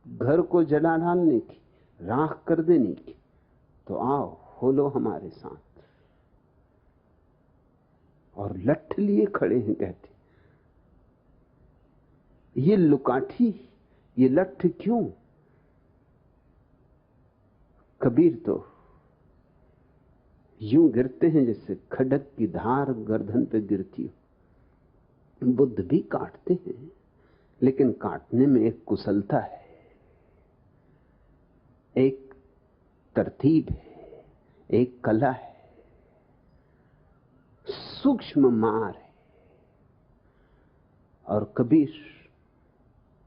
घर को जला डालने की, राख कर देने की, तो आओ हो लो हमारे साथ। और लठ लिए खड़े हैं, कहते ये लुकाठी, ये लठ क्यों? कबीर तो यूं गिरते हैं जैसे खडक की धार गर्दन पे गिरती हो। बुद्ध भी काटते हैं, लेकिन काटने में एक कुशलता है, एक तरतीब है, एक कला है, सूक्ष्म मार है। और कबीर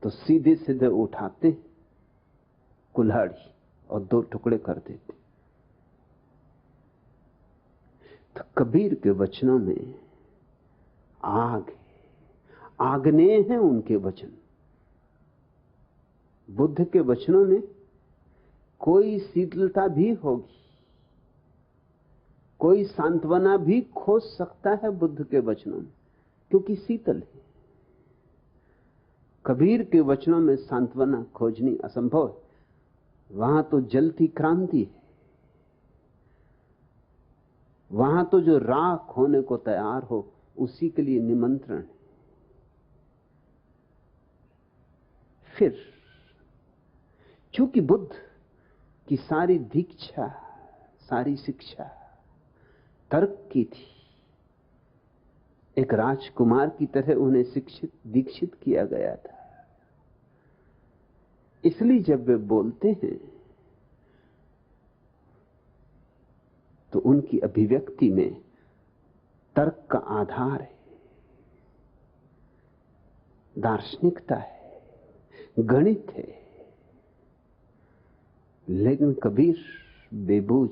तो सीधे सीधे उठाते कुल्हाड़ी और दो टुकड़े कर देते। तो कबीर के वचनों में आग है, आग्नेय है उनके वचन। बुद्ध के वचनों में कोई शीतलता भी होगी, कोई सांत्वना भी खोज सकता है बुद्ध के वचनों में, क्योंकि शीतल है। कबीर के वचनों में सांत्वना खोजनी असंभव है। वहां तो जलती क्रांति है, वहां तो जो राख होने को तैयार हो उसी के लिए निमंत्रण है। फिर चूंकि बुद्ध की सारी दीक्षा, सारी शिक्षा तर्क की थी, एक राजकुमार की तरह उन्हें शिक्षित दीक्षित किया गया था, इसलिए जब वे बोलते हैं तो उनकी अभिव्यक्ति में तर्क का आधार है, दार्शनिकता है, गणित है। लेकिन कबीर बेबूझ,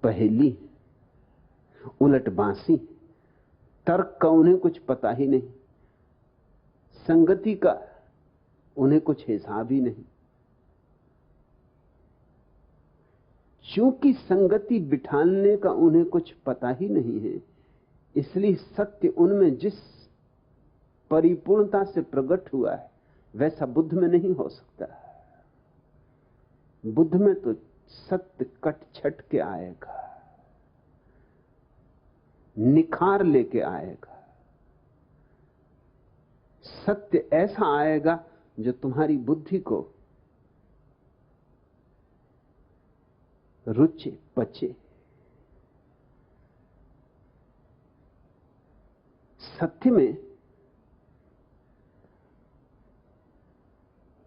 पहेली, उलटबांसी, तर्क का उन्हें कुछ पता ही नहीं, संगति का उन्हें कुछ हिसाब ही नहीं। चूंकि संगति बिठाने का उन्हें कुछ पता ही नहीं है, इसलिए सत्य उनमें जिस परिपूर्णता से प्रकट हुआ है वैसा बुद्ध में नहीं हो सकता। बुद्ध में तो सत्य कट छट के आएगा, निखार लेके आएगा। सत्य ऐसा आएगा जो तुम्हारी बुद्धि को रुचे, पचे। सत्य में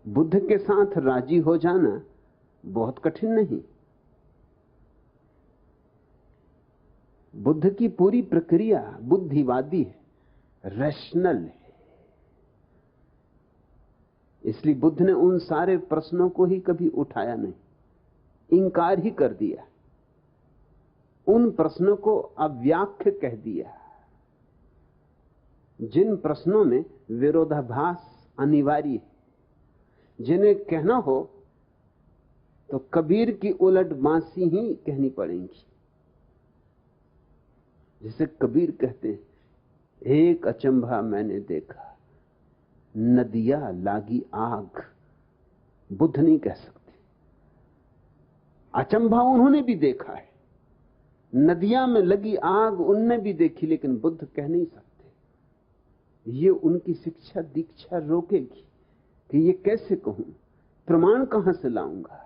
बुद्ध के साथ राजी हो जाना बहुत कठिन नहीं। बुद्ध की पूरी प्रक्रिया बुद्धिवादी है, रैशनल है। इसलिए बुद्ध ने उन सारे प्रश्नों को ही कभी उठाया नहीं, इंकार ही कर दिया, उन प्रश्नों को अव्याख्य कह दिया। जिन प्रश्नों में विरोधाभास अनिवार्य है, जिन्हें कहना हो तो कबीर की उलट बांसी ही कहनी पड़ेंगी। जिसे कबीर कहते हैं, एक अचंभा मैंने देखा, नदियां लागी आग। बुद्ध नहीं कह सकते। अचंभा उन्होंने भी देखा है, नदियां में लगी आग उनने भी देखी, लेकिन बुद्ध कह नहीं सकते। ये उनकी शिक्षा दीक्षा रोकेगी कि ये कैसे कहूं, प्रमाण कहां से लाऊंगा,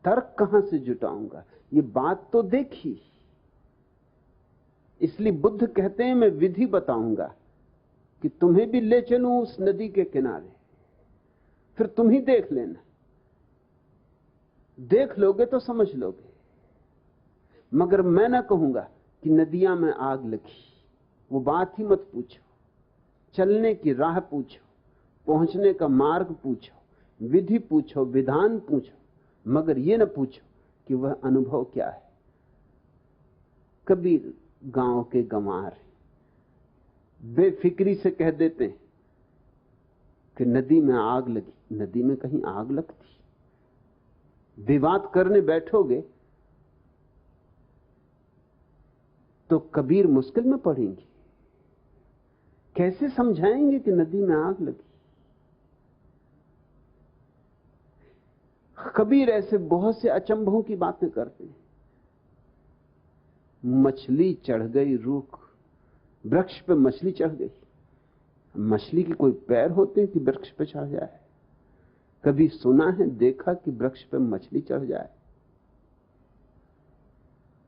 तर्क कहां से जुटाऊंगा, ये बात तो देखी। इसलिए बुद्ध कहते हैं मैं विधि बताऊंगा कि तुम्हें भी ले चलूं उस नदी के किनारे, फिर तुम ही देख लेना, देख लोगे तो समझ लोगे। मगर मैं ना कहूंगा कि नदियां में आग लगी, वो बात ही मत पूछो। चलने की राह पूछो, पहुंचने का मार्ग पूछो, विधि पूछो, विधान पूछो, मगर ये ना पूछो कि वह अनुभव क्या है। कबीर गांव के गंवार बेफिक्री से कह देते हैं कि नदी में आग लगी। नदी में कहीं आग लगती? विवाद करने बैठोगे तो कबीर मुश्किल में पड़ेंगे। कैसे समझाएंगे कि नदी में आग लगी? कबीर ऐसे बहुत से अचंभों की बातें करते हैं। मछली चढ़ गई रूख, वृक्ष पे मछली चढ़ गई। मछली के कोई पैर होते हैं कि वृक्ष पे चढ़ जाए? कभी सुना है, देखा कि वृक्ष पे मछली चढ़ जाए?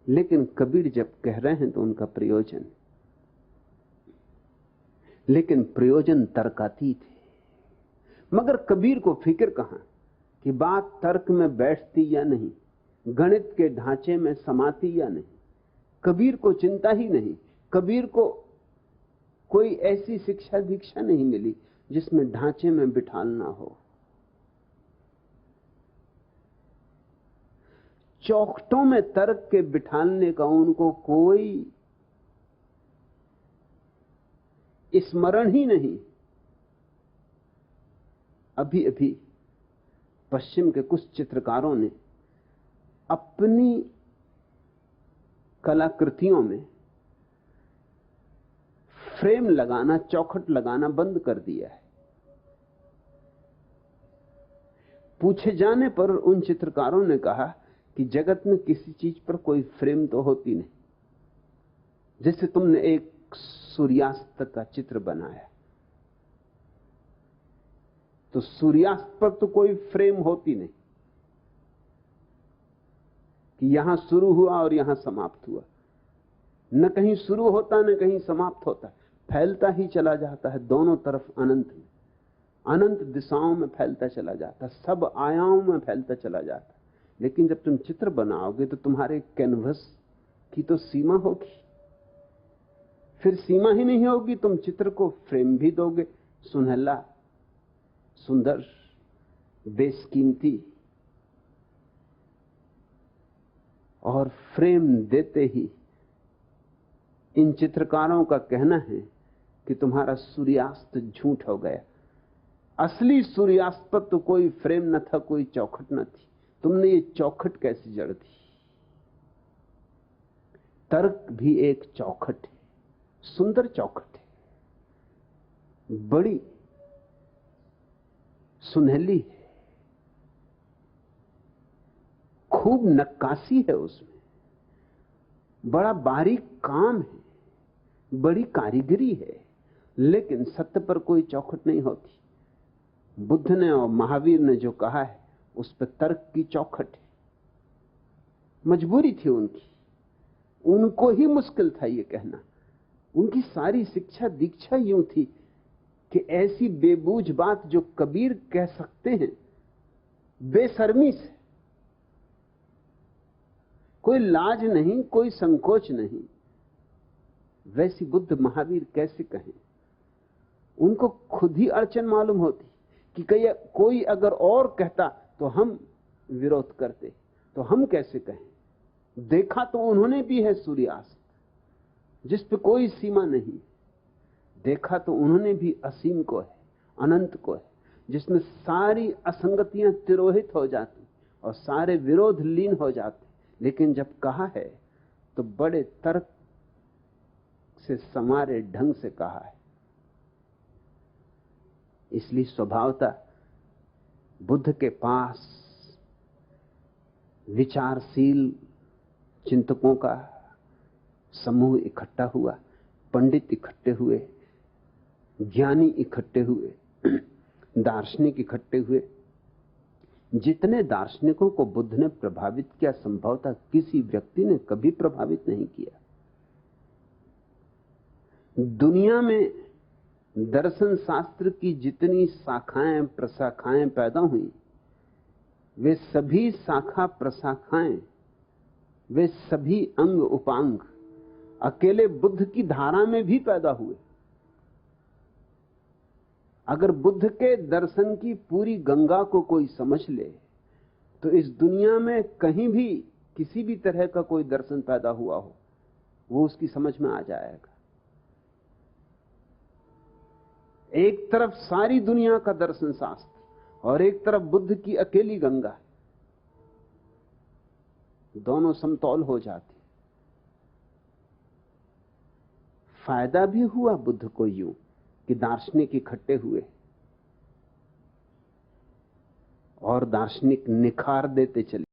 लेकिन कबीर जब कह रहे हैं तो उनका प्रयोजन, लेकिन प्रयोजन तर्कातीत है। मगर कबीर को फिक्र कहां कि बात तर्क में बैठती या नहीं, गणित के ढांचे में समाती या नहीं। कबीर को चिंता ही नहीं। कबीर को कोई ऐसी शिक्षा दीक्षा नहीं मिली जिसमें ढांचे में बिठालना हो। चौखटों में तर्क के बिठालने का उनको कोई स्मरण ही नहीं। अभी अभी पश्चिम के कुछ चित्रकारों ने अपनी कलाकृतियों में फ्रेम लगाना, चौखट लगाना बंद कर दिया है। पूछे जाने पर उन चित्रकारों ने कहा कि जगत में किसी चीज पर कोई फ्रेम तो होती नहीं। जैसे तुमने एक सूर्यास्त का चित्र बनाया, तो सूर्यास्त पर तो कोई फ्रेम होती नहीं कि यहां शुरू हुआ और यहां समाप्त हुआ। न कहीं शुरू होता न कहीं समाप्त होता, फैलता ही चला जाता है दोनों तरफ अनंत में, अनंत दिशाओं में फैलता चला जाता, सब आयामों में फैलता चला जाता। लेकिन जब तुम चित्र बनाओगे तो तुम्हारे कैनवस की तो सीमा होगी। फिर सीमा ही नहीं होगी, तुम चित्र को फ्रेम भी दोगे, सुनहला, सुंदर, बेशकीमती, और फ्रेम देते ही इन चित्रकारों का कहना है कि तुम्हारा सूर्यास्त झूठ हो गया। असली सूर्यास्त पर तो कोई फ्रेम न था, कोई चौखट न थी। तुमने ये चौखट कैसे जड़ दी? तर्क भी एक चौखट है, सुंदर चौखट है, बड़ी सुनहली है, खूब नक्काशी है उसमें, बड़ा बारीक काम है, बड़ी कारीगरी है। लेकिन सत्य पर कोई चौखट नहीं होती। बुद्ध ने और महावीर ने जो कहा है उस पर तर्क की चौखट है। मजबूरी थी उनकी, उनको ही मुश्किल था ये कहना। उनकी सारी शिक्षा दीक्षा यूं थी कि ऐसी बेबूझ बात जो कबीर कह सकते हैं बेशर्मी से, कोई लाज नहीं, कोई संकोच नहीं, वैसी बुद्ध महावीर कैसे कहें? उनको खुद ही अड़चन मालूम होती कि कोई अगर और कहता तो हम विरोध करते, तो हम कैसे कहें? देखा तो उन्होंने भी है सूर्यास्त, जिस पे कोई सीमा नहीं। देखा तो उन्होंने भी असीम को है, अनंत को है, जिसमें सारी असंगतियां तिरोहित हो जाती और सारे विरोध लीन हो जाते। लेकिन जब कहा है तो बड़े तर्क से समारे ढंग से कहा है। इसलिए स्वभावतः बुद्ध के पास विचारशील चिंतकों का समूह इकट्ठा हुआ, पंडित इकट्ठे हुए, ज्ञानी इकट्ठे हुए, दार्शनिक इकट्ठे हुए। जितने दार्शनिकों को बुद्ध ने प्रभावित किया, संभवतः किसी व्यक्ति ने कभी प्रभावित नहीं किया। दुनिया में दर्शन शास्त्र की जितनी शाखाएं प्रशाखाएं पैदा हुई, वे सभी शाखा प्रशाखाएं, वे सभी अंग उपांग अकेले बुद्ध की धारा में भी पैदा हुए। अगर बुद्ध के दर्शन की पूरी गंगा को कोई समझ ले तो इस दुनिया में कहीं भी किसी भी तरह का कोई दर्शन पैदा हुआ हो वो उसकी समझ में आ जाएगा। एक तरफ सारी दुनिया का दर्शन शास्त्र और एक तरफ बुद्ध की अकेली गंगा, दोनों समतौल हो जाते। फायदा भी हुआ बुद्ध को यूं कि दार्शनिक इकट्ठे हुए और दार्शनिक निखार देते चले।